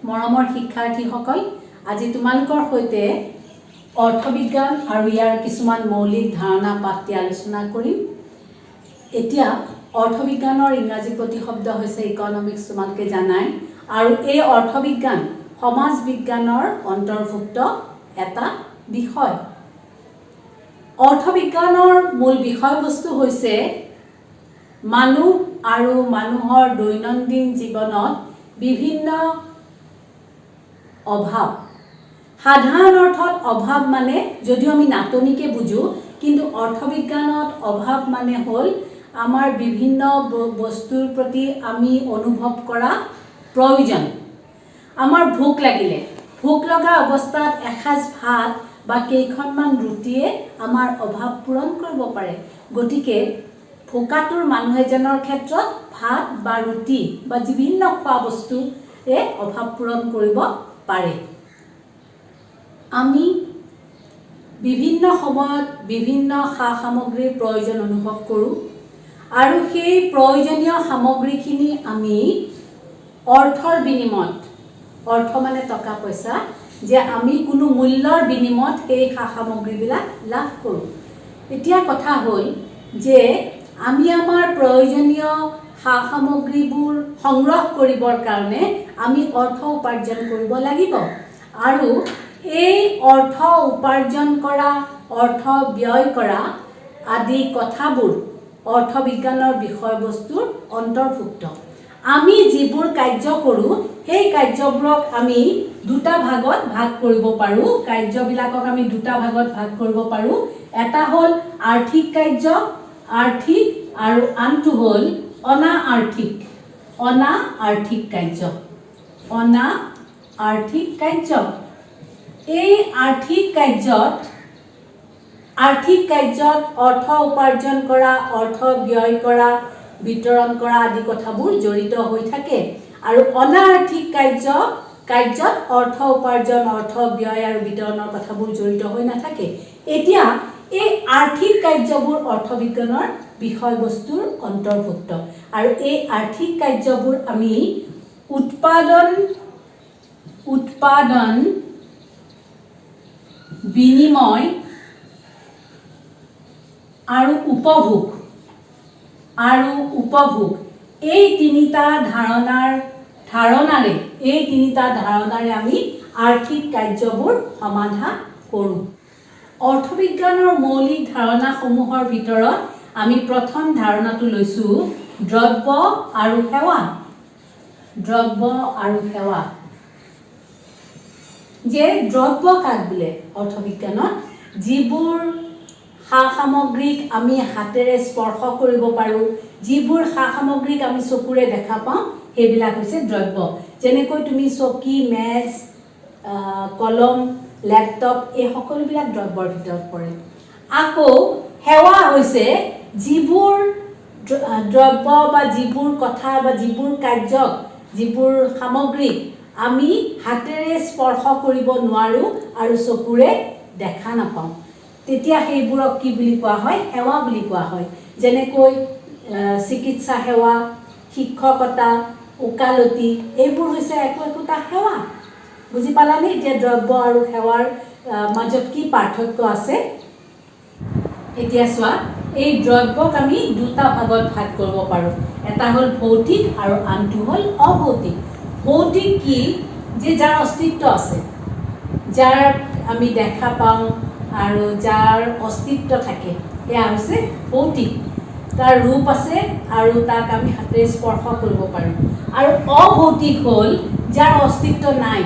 মৰমৰ শিক্ষাৰ্থীসকল, আজি তোমালোকৰ সৈতে অৰ্থবিজ্ঞান আৰু ইয়াৰ কিছুমান মৌলিক ধাৰণা পাঠটি আলোচনা কৰিম। এতিয়া অৰ্থবিজ্ঞানৰ ইংৰাজী প্ৰতিশব্দ হৈছে ইকনমিক্স, তোমালোকে জানাই, আৰু এই অৰ্থবিজ্ঞান সমাজ বিজ্ঞানৰ অন্তৰ্ভুক্ত এটা বিষয়। অৰ্থবিজ্ঞানৰ মূল বিষয়বস্তু হৈছে মানুহ আৰু মানুহৰ দৈনন্দিন জীৱনত বিভিন্ন অভাৱ। সাধাৰণ অৰ্থত অভাৱ মানে যদিও আমি নাটনিকে বুঝো, কিন্তু অৰ্থবিজ্ঞানত অভাৱ মানে হ'ল আমাৰ বিভিন্ন বস্তুৰ প্ৰতি আমি অনুভৱ কৰা প্ৰয়োজন। আমাৰ ভোক লাগিলে, ভোক লগা অৱস্থাত এসাঁজ ভাত বা কেইখনমান ৰুটিয়ে আমাৰ অভাৱ পূৰণ কৰিব পাৰে। গতিকে ভোকাতুৰ মানুহ এজনৰ ক্ষেত্ৰত ভাত বা ৰুটি বা বিভিন্ন খোৱা বস্তুৱে অভাৱ পূৰণ কৰিব পাৰে। আমি বিভিন্ন সময়ত বিভিন্ন সা সামগ্ৰীৰ প্ৰয়োজন অনুভৱ কৰোঁ আৰু সেই প্ৰয়োজনীয় সামগ্ৰীখিনি আমি অৰ্থৰ বিনিময়ত, অৰ্থ মানে টকা পইচা, যে আমি কোনো মূল্যৰ বিনিময়ত সেই সা সামগ্ৰীবিলাক লাভ কৰোঁ। এতিয়া কথা হ'ল যে আমি আমাৰ প্ৰয়োজনীয় সা সামগ্ৰীবোৰ সংগ্ৰহ কৰিবৰ কাৰণে আমি অৰ্থ উপাৰ্জন কৰিব লাগিব, আৰু এই অৰ্থ উপাৰ্জন কৰা, অৰ্থ ব্যয় কৰা আদি কথাবোৰ অৰ্থবিজ্ঞানৰ বিষয়বস্তুৰ অন্তৰ্ভুক্ত। আমি যিবোৰ কাৰ্য কৰোঁ সেই কাৰ্যবোৰক আমি দুটা ভাগত ভাগ কৰিব পাৰোঁ। কাৰ্যবিলাকক আমি দুটা ভাগত ভাগ কৰিব পাৰোঁ। এটা হ'ল আৰ্থিক কাৰ্য, আৰ্থিক, আৰু আনটো হ'ল অনা-আৰ্থিক, অনা-আৰ্থিক কাৰ্য, অনা-আৰ্থিক কাৰ্য। এই আৰ্থিক কাৰ্যত অৰ্থ উপাৰ্জন কৰা, অৰ্থ ব্যয় কৰা, বিতৰণ কৰা আদি কথাবোৰ জড়িত হৈ থাকে, আৰু অনা-আৰ্থিক কাৰ্যত অৰ্থ উপাৰ্জন, অৰ্থ ব্যয় আৰু বিতৰণৰ কথাবোৰ জড়িত হৈ নাথাকে। এতিয়া এই আৰ্থিক কাৰ্যবোৰ অৰ্থবিজ্ঞানৰ বিষয়বস্তুৰ অন্তৰ্ভুক্ত, আৰু এই আৰ্থিক কাৰ্যবোৰ আমি উৎপাদন, বিনিময় আৰু উপভোগ এই তিনিটা ধাৰণাৰে আমি আৰ্থিক কাৰ্যবোৰ সমাধা কৰোঁ। অৰ্থবিজ্ঞানৰ মৌলিক ধাৰণাসমূহৰ ভিতৰত আমি প্ৰথম ধাৰণাটো লৈছোঁ দ্ৰব্য আৰু সেৱা। দ্ৰব্য আৰু সেৱা, যে দ্ৰব্য কাক বোলে অৰ্থবিজ্ঞানত? যিবোৰ সা সামগ্ৰীক আমি হাতেৰে স্পৰ্শ কৰিব পাৰোঁ, যিবোৰ সা সামগ্ৰীক আমি চকুৰে দেখা পাওঁ, সেইবিলাক হৈছে দ্ৰব্য। যেনেকৈ তুমি চকী, মেজ, কলম, লেপটপ, এই সকলোবিলাক দ্ৰব্যৰ ভিতৰত পৰে। আকৌ সেৱা হৈছে যিবোৰ দ্ৰব্য বা যিবোৰ কথা বা যিবোৰ কাৰ্যক, যিবোৰ সামগ্ৰীক আমি হাতেৰে স্পৰ্শ কৰিব নোৱাৰোঁ আৰু চকুৰে দেখা নাপাওঁ, তেতিয়া সেইবোৰক কি বুলি কোৱা হয়? সেৱা বুলি কোৱা হয়। যেনেকৈ চিকিৎসা সেৱা, শিক্ষকতা, ওকালতি, এইবোৰ হৈছে একোটা সেৱা। বুজি পালানে এতিয়া দ্ৰব্য আৰু সেৱাৰ মাজত কি পাৰ্থক্য আছে? এতিয়া চোৱা, এই দ্ৰব্যক আমি দুটা ভাগত ভাগ কৰিব পাৰোঁ। এটা হ'ল ভৌতিক আৰু আনটো হ'ল অভৌতিক। ভৌতিক কি? যে যাৰ অস্তিত্ব আছে, যাৰ আমি দেখা পাওঁ আৰু যাৰ অস্তিত্ব থাকে, সেয়া হৈছে ভৌতিক। তাৰ ৰূপ আছে আৰু তাক আমি হাতেৰে স্পৰ্শ কৰিব পাৰোঁ। আৰু অভৌতিক হ'ল যাৰ অস্তিত্ব নাই,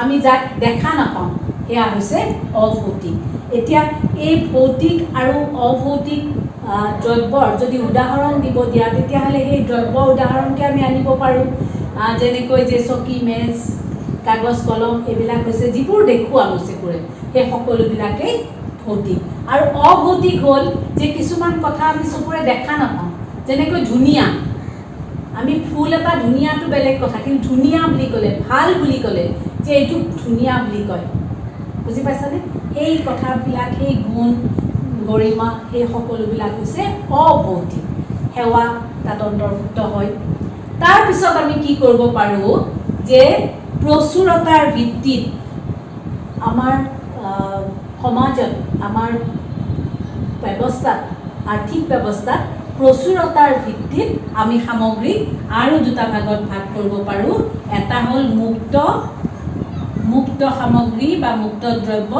আমি যাক দেখা নাপাওঁ, সেয়া হৈছে অভৌতিক। এতিয়া এই ভৌতিক আৰু অভৌতিক দ্ৰব্যৰ যদি উদাহৰণ দিব দিয়া, তেতিয়াহ'লে সেই দ্ৰব্য উদাহৰণকে আমি আনিব পাৰোঁ। যেনেকৈ যে চকী, মেজ, কাগজ, কলম, এইবিলাক হৈছে যিবোৰ দেখোঁ আমি চকুৰে, সেই সকলোবিলাকেই ভৌতিক। আৰু অভৌতিক হ'ল যে কিছুমান কথা আমি চকুৰে দেখা নাপাওঁ। যেনেকৈ ধুনীয়া, আমি ফুল এটা ধুনীয়াটো বেলেগ কথা, কিন্তু ধুনীয়া বুলি ক'লে, ভাল বুলি ক'লে, যে এইটো ধুনীয়া বুলি কয়, বুজি পাইছানে? সেই কথাবিলাক, সেই গুণ, গৰিমা, সেই সকলোবিলাক হৈছে অভৌতিক। সেৱা তাত অন্তৰ্ভুক্ত হয়। তাৰপিছত আমি কি কৰিব পাৰোঁ? যে প্ৰচুৰতাৰ ভিত্তিত আমাৰ সমাজত আমাৰ ব্যৱস্থাত আৰ্থিক ব্যৱস্থাত প্ৰচুৰতাৰ ভিত্তিত আমি সামগ্ৰী আৰু দুটা ভাগত ভাগ কৰিব পাৰোঁ এটা হ'ল মুক্ত সামগ্ৰী বা মুক্ত দ্ৰব্য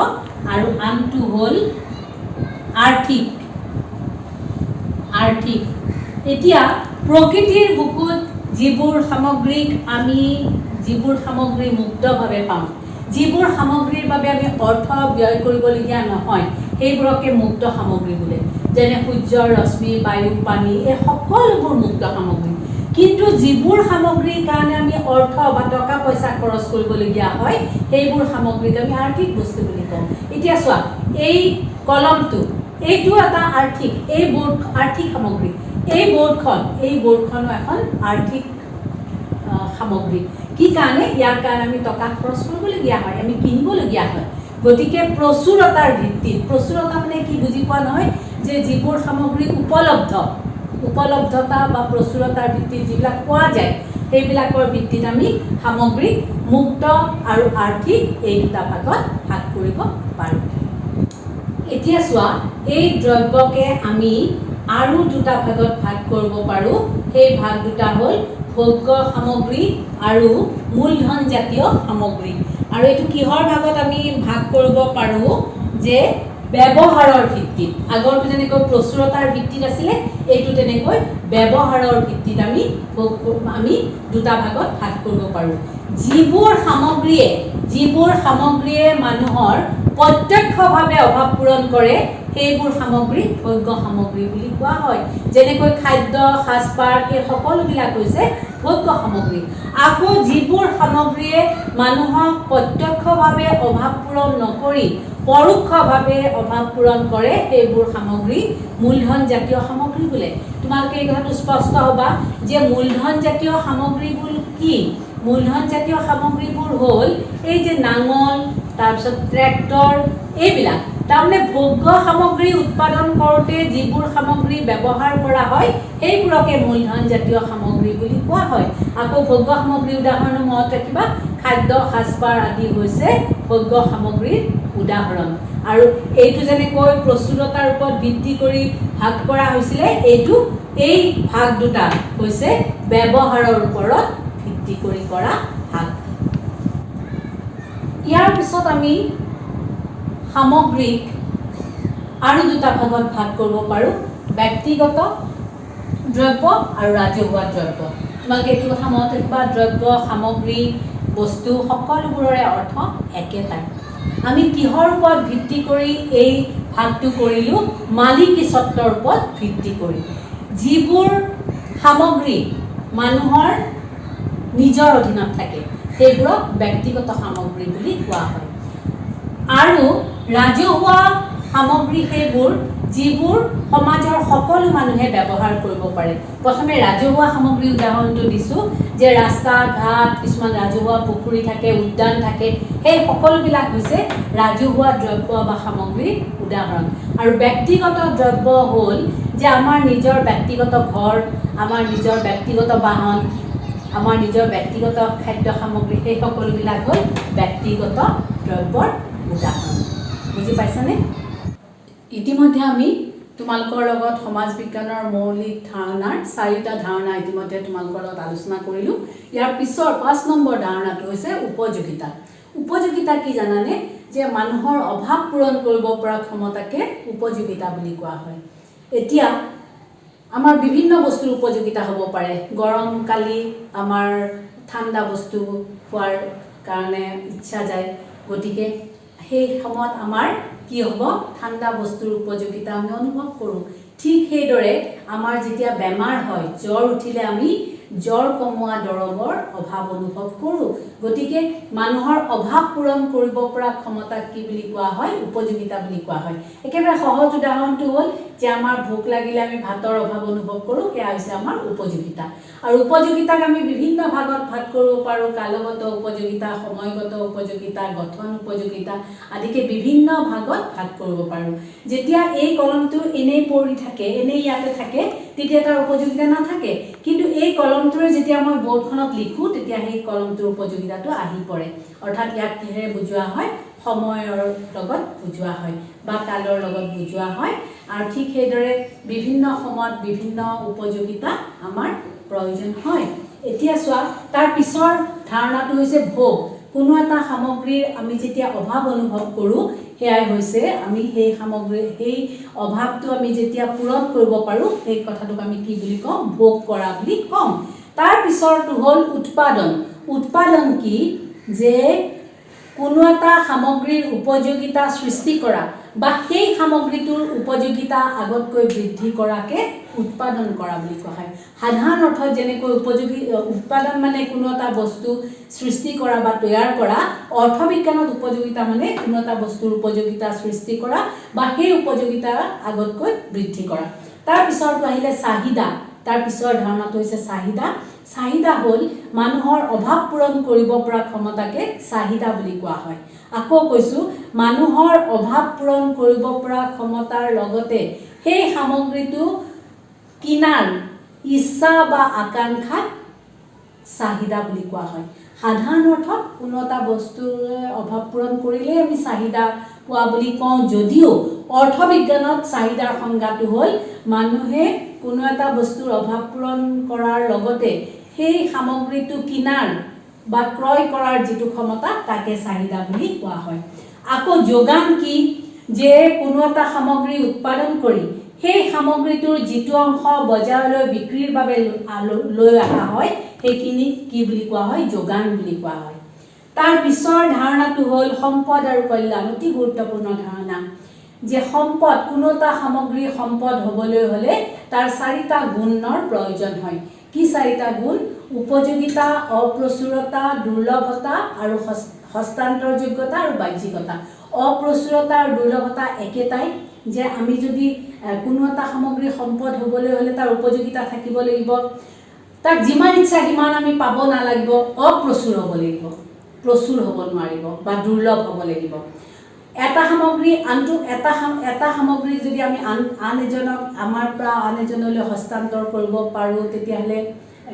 আৰু আনটো হ'ল আৰ্থিক এতিয়া প্ৰকৃতিৰ বুকুত যিবোৰ সামগ্ৰী মুক্তভাৱে পাওঁ যিবোৰ সামগ্ৰীৰ বাবে আমি অৰ্থ ব্যয় কৰিবলগীয়া নহয় সেইবোৰকে মুক্ত সামগ্ৰী বোলে যেনে সূৰ্যৰ ৰশ্মি বায়ু পানী এই সকলোবোৰ মুক্ত সামগ্ৰী কিন্তু যিবোৰ সামগ্ৰীৰ কাৰণে আমি অৰ্থ বা টকা পইচা খৰচ কৰিবলগীয়া হয় সেইবোৰ সামগ্ৰীক আমি আৰ্থিক বস্তু বুলি কওঁ এতিয়া চোৱা এই কলমটো এইটো এটা আৰ্থিক সামগ্ৰী এই বোৰ্ডখনো এখন আৰ্থিক সামগ্ৰী কি কাৰণে ইয়াৰ কাৰণে আমি টকা খৰচ কৰিবলগীয়া হয় আমি কিনিবলগীয়া হয় গতিকে প্ৰচুৰতাৰ ভিত্তিত প্ৰচুৰতা মানে কি বুজি পোৱা নহয় যে যিবোৰ সামগ্ৰী উপলব্ধতা বা প্ৰচুৰতাৰ ভিত্তিত যিবিলাক পোৱা যায় সেইবিলাকৰ ভিত্তিত আমি সামগ্ৰী মুক্ত আৰু আৰ্থিক এই দুটা ভাগত ভাগ কৰিব পাৰোঁ এতিয়া চোৱা এই দ্ৰব্যকে আমি আৰু দুটা ভাগত ভাগ কৰিব পাৰোঁ সেই ভাগ দুটা হ'ল ভোগ্য সামগ্ৰী আৰু মূলধন জাতীয় সামগ্ৰী আৰু এইটো কিহৰ ভাগত আমি ভাগ কৰিব পাৰোঁ যে ব্যৱহাৰৰ ভিত্তিত আগৰটো যেনেকৈ প্ৰচুৰতাৰ ভিত্তিত আছিলে এইটো তেনেকৈ ব্যৱহাৰৰ ভিত্তিত আমি দুটা ভাগত ভাগ কৰিব পাৰোঁ যিবোৰ সামগ্ৰীয়ে মানুহৰ প্ৰত্যক্ষভাৱে অভাৱ পূৰণ কৰে সেইবোৰ সামগ্ৰী ভোগ্য সামগ্ৰী বুলি কোৱা হয় যেনেকৈ খাদ্য সাজপাৰ এই সকলোবিলাক হৈছে ভোগ্য সামগ্ৰী আকৌ যিবোৰ সামগ্ৰীয়ে মানুহক প্ৰত্যক্ষভাৱে অভাৱ পূৰণ নকৰি পৰোক্ষভাৱে অভাৱ পূৰণ কৰে সেইবোৰ সামগ্ৰী মূলধন জাতীয় সামগ্ৰী বোলে তোমালোকে এই কথাটো স্পষ্ট হ'বা যে মূলধন জাতীয় সামগ্ৰীবোৰ কি মূলধন জাতীয় সামগ্ৰীবোৰ হ'ল এই যে নাঙল তাৰপিছত ট্ৰেক্টৰ এইবিলাক তাৰমানে ভোগ্য সামগ্ৰী উৎপাদন কৰোঁতে যিবোৰ সামগ্ৰী ব্যৱহাৰ কৰা হয় সেইবোৰকে মূলধন জাতীয় সামগ্ৰী বুলি কোৱা হয় আকৌ ভোগ্য সামগ্ৰী উদাহৰণ মনত ৰাখিবা খাদ্য সাজপাৰ আদি হৈছে ভোগ্য সামগ্ৰীৰ উদাহৰণ আৰু এইটো যেনেকৈ প্ৰচুৰতাৰ ওপৰত ভিত্তি কৰি ভাগ কৰা হৈছিলে এই ভাগ দুটা হৈছে ব্যৱহাৰৰ ওপৰত ভিত্তি কৰি কৰা ভাগ ইয়াৰ পিছত আমি সামগ্ৰীক আৰু দুটা ভাগত ভাগ কৰিব পাৰোঁ ব্যক্তিগত দ্ৰব্য আৰু ৰাজহুৱা দ্ৰব্য তোমালোকে এইটো কথা মনত ৰাখিবা দ্ৰব্য সামগ্ৰী বস্তু সকলোবোৰৰে অৰ্থ একেটাই আমি কিহৰ ওপৰত ভিত্তি কৰি এই ভাগটো কৰিলোঁ মালিকী স্বত্বৰ ওপৰত ভিত্তি কৰি যিবোৰ সামগ্ৰী মানুহৰ নিজৰ অধীনত থাকে সেইবোৰক ব্যক্তিগত সামগ্ৰী বুলি কোৱা হয় আৰু ৰাজহুৱা সামগ্ৰী সেইবোৰ যিবোৰ সমাজৰ সকলো মানুহে ব্যৱহাৰ কৰিব পাৰে প্ৰথমে ৰাজহুৱা সামগ্ৰীৰ উদাহৰণটো দিছোঁ যে ৰাস্তা ঘাট কিছুমান ৰাজহুৱা পুখুৰী থাকে উদ্যান থাকে সেই সকলোবিলাক হৈছে ৰাজহুৱা দ্ৰব্য বা সামগ্ৰীৰ উদাহৰণ আৰু ব্যক্তিগত দ্ৰব্য হ'ল যে আমাৰ নিজৰ ব্যক্তিগত ঘৰ আমাৰ নিজৰ ব্যক্তিগত বাহন আমাৰ নিজৰ ব্যক্তিগত খাদ্য সামগ্ৰী সেই সকলোবিলাক হ'ল ব্যক্তিগত দ্ৰব্যৰ উদাহৰণ বুজি পাইছানে ইতিমধ্যে আমি তোমালোকৰ লগত সমাজ বিজ্ঞানৰ মৌলিক ধাৰণাৰ চাৰিটা ধাৰণা ইতিমধ্যে তোমালোকৰ লগত আলোচনা কৰিলোঁ ইয়াৰ পিছৰ 5 নম্বৰ ধাৰণাটো হৈছে উপযোগিতা কি জানানে যে মানুহৰ অভাৱ পূৰণ কৰিব পৰা ক্ষমতাকে উপযোগিতা বুলি কোৱা হয় এতিয়া আমাৰ বিভিন্ন বস্তুৰ উপযোগিতা হ'ব পাৰে গৰম কালি আমাৰ ঠাণ্ডা বস্তু খোৱাৰ কাৰণে ইচ্ছা যায় গতিকে সেই সময়ত আমাৰ কি হ'ব ঠাণ্ডা বস্তুৰ উপযোগিতা আমি অনুভৱ কৰোঁ ঠিক সেইদৰে আমাৰ যেতিয়া বেমাৰ হয় জ্বৰ উঠিলে আমি জ্বৰ কমোৱা দৰৱৰ অভাৱ অনুভৱ কৰোঁ গতিকে মানুহৰ অভাৱ পূৰণ কৰিব পৰা ক্ষমতাক কি বুলি কোৱা হয় উপযোগিতা বুলি কোৱা হয় একেবাৰে সহজ উদাহৰণটো হ'ল যে আমাৰ ভোক লাগিলে আমি ভাতৰ অভাৱ অনুভৱ কৰোঁ, সেয়া হৈছে আমাৰ উপযোগিতা। আৰু উপযোগিতাক আমি বিভিন্ন ভাগত ভাগ কৰিব পাৰোঁ, কালগত উপযোগিতা, সময়গত উপযোগিতা, গঠন উপযোগিতা আদিকে বিভিন্ন ভাগত ভাগ কৰিব পাৰোঁ। যেতিয়া এই কলমটো এনেই পৰি থাকে, এনেই ইয়াতে থাকে, তেতিয়া তাৰ উপযোগিতা নাথাকে, কিন্তু এই কলমটোৰে যেতিয়া মই বৰ্ডখনত লিখোঁ তেতিয়া সেই কলমটোৰ উপযোগিতাটো আহি পৰে। অৰ্থাৎ ইয়াক কিহেৰে বুজোৱা হয়? সময়ৰ লগত বুজোৱা হয় বা কালৰ লগত বুজোৱা হয়। আৰু ঠিক সেইদৰে বিভিন্ন সময়ত বিভিন্ন উপযোগিতা আমাৰ প্ৰয়োজন হয়। এতিয়া চোৱা, তাৰ পিছৰ ধাৰণাটো হৈছে ভোগ। কোনো এটা সামগ্ৰীৰ আমি যেতিয়া অভাৱ অনুভৱ কৰোঁ, সেয়াই হৈছে আমি সেই সামগ্ৰী, সেই অভাৱটো আমি যেতিয়া পূৰণ কৰিব পাৰোঁ, সেই কথাটোক আমি কি বুলি কওঁ? ভোগ কৰা বুলি কওঁ। তাৰ পিছৰটো হ'ল উৎপাদন। উৎপাদন কি? যে কোনো এটা সামগ্ৰীৰ উপযোগিতা সৃষ্টি কৰা বা সেই সামগ্ৰীটোৰ উপযোগিতা আগতকৈ বৃদ্ধি কৰাকে উৎপাদন কৰা বুলি কোৱা হয়। সাধাৰণ অৰ্থত যেনেকৈ উৎপাদন মানে কোনো এটা বস্তু সৃষ্টি কৰা বা তৈয়াৰ কৰা, অৰ্থবিজ্ঞানত উপযোগিতা মানে কোনো এটা বস্তুৰ উপযোগিতা সৃষ্টি কৰা বা সেই উপযোগিতা আগতকৈ বৃদ্ধি কৰা। তাৰ পিছৰটো আহিলে চাহিদা। তাৰ পিছৰ ধাৰণাটো হৈছে চাহিদা। চাহিদা হ'ল মানুহৰ অভাৱ পূৰণ কৰিব পৰা ক্ষমতাকে চাহিদা বুলি কোৱা হয়। আকৌ কৈছোঁ, মানুহৰ অভাৱ পূৰণ কৰিব পৰা ক্ষমতাৰ লগতে সেই সামগ্ৰীটো কিনাৰ ইচ্ছা বা আকাংক্ষাক চাহিদা বুলি কোৱা হয়। সাধাৰণ অৰ্থত কোনো এটা বস্তুৰে অভাৱ পূৰণ কৰিলেই আমি চাহিদা পোৱা বুলি কওঁ, যদিও অৰ্থবিজ্ঞানত চাহিদাৰ সংজ্ঞাটো হ'ল মানুহে কোনো এটা বস্তুৰ অভাৱ পূৰণ কৰাৰ লগতে সেই সামগ্ৰীটো কিনাৰ বা ক্ৰয় কৰাৰ যিটো ক্ষমতা, তাকে চাহিদা বুলি কোৱা হয়। আকৌ যোগান কি? যে কোনো এটা সামগ্ৰী উৎপাদন কৰি সেই সামগ্ৰীটোৰ যিটো অংশ বজাৰলৈ বিক্ৰীৰ বাবে লৈ অহা হয়, সেইখিনি কি বুলি কোৱা হয়? যোগান বুলি কোৱা হয়। তাৰ পিছৰ ধাৰণাটো হ'ল সম্পদ আৰু কল্যাণ। অতি গুৰুত্বপূৰ্ণ ধাৰণা। যে সম্পদ, কোনো এটা সামগ্ৰী সম্পদ হ'বলৈ হ'লে তাৰ 4টা গুণৰ প্ৰয়োজন হয়। কি 4টা গুণ? উপযোগিতা, অপ্ৰচুৰতা, দুৰ্লভতা আৰু হস্তান্তৰযোগ্যতা আৰু বাহ্যিকতা। অপ্ৰচুৰতা আৰু দুৰ্লভতা একেটাই, যে আমি যদি কোনো এটা সামগ্ৰী সম্পদ হ'বলৈ হ'লে তাৰ উপযোগিতা থাকিব লাগিব, তাক যিমান ইচ্ছা সিমান আমি পাব নালাগিব, অপ্ৰচুৰ হ'ব লাগিব, প্ৰচুৰ হ'ব নোৱাৰিব বা দুৰ্লভ হ'ব লাগিব। এটা সামগ্ৰী এটা সামগ্ৰী যদি আমি আন এজনক, আমাৰ পৰা আন এজনলৈ হস্তান্তৰ কৰিব পাৰোঁ, তেতিয়াহ'লে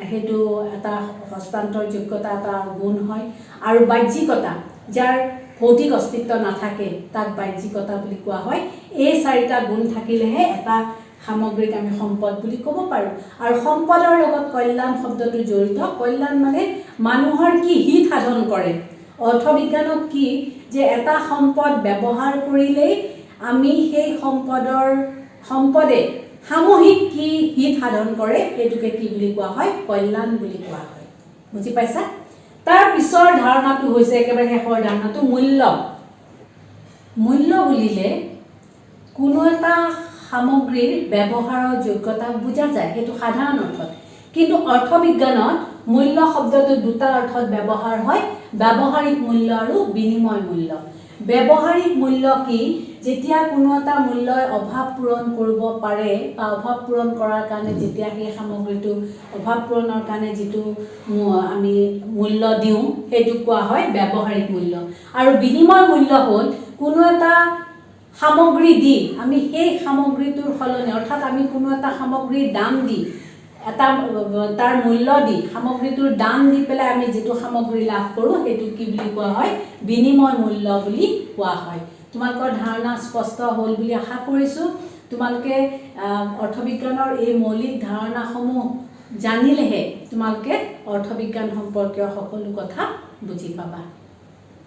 সেইটো এটা হস্তান্তৰযোগ্যতা, এটা গুণ হয়। আৰু বাহ্যিকতা, যাৰ ভৌতিক অস্তিত্ব নাথাকে, তাক বাহ্যিকতা বুলি কোৱা হয়। এই 4টা গুণ থাকিলেহে এটা সামগ্ৰীক আমি সম্পদ বুলি ক'ব পাৰোঁ। আৰু সম্পদৰ লগত কল্যাণ শব্দটো জড়িত। কল্যাণ মানে মানুহৰ কি হিত সাধন কৰে। অৰ্থবিজ্ঞানত কি? যে এটা সম্পদ ব্যৱহাৰ কৰিলেই আমি সেই সম্পদে সামূহিক কি হিত সাধন কৰে, সেইটোকে কি বুলি কোৱা হয়? কল্যাণ বুলি কোৱা হয়। বুজি পাইছা? তাৰ পিছৰ ধাৰণাটো হৈছে একেবাৰে শেষৰ ধাৰণাটো মূল্য। মূল্য বুলিলে কোনো এটা সামগ্ৰীৰ ব্যৱহাৰৰ যোগ্যতাক বুজা যায়, সেইটো সাধাৰণ অৰ্থত। কিন্তু অৰ্থবিজ্ঞানত মূল্য শব্দটো 2টা অৰ্থত ব্যৱহাৰ হয়, ব্যৱহাৰিক মূল্য আৰু বিনিময় মূল্য। ব্যৱহাৰিক মূল্য কি? যেতিয়া কোনো এটা মূল্যই অভাৱ পূৰণ কৰিব পাৰে বা অভাৱ পূৰণ কৰাৰ কাৰণে যেতিয়া সেই সামগ্ৰীটো অভাৱ পূৰণৰ কাৰণে যিটো আমি মূল্য দিওঁ, সেইটোক কোৱা হয় ব্যৱহাৰিক মূল্য। আৰু বিনিময় মূল্য হ'ল কোনো এটা সামগ্ৰী দি আমি সেই সামগ্ৰীটোৰ সলনি, অৰ্থাৎ আমি কোনো এটা সামগ্ৰীৰ দাম দি, তাৰ মূল্য দি, সামগ্ৰীটোৰ দাম দি পেলাই আমি যিটো সামগ্ৰী লাভ কৰোঁ, সেইটো কি বুলি কোৱা হয়? বিনিময় মূল্য বুলি কোৱা হয়। তোমালোকৰ ধাৰণা স্পষ্ট হ'ল বুলি আশা কৰিছোঁ। তোমালোকে অৰ্থবিজ্ঞানৰ এই মৌলিক ধাৰণাসমূহ জানিলেহে তোমালোকে অৰ্থবিজ্ঞান সম্পৰ্কীয় সকলো কথা বুজি পাবা।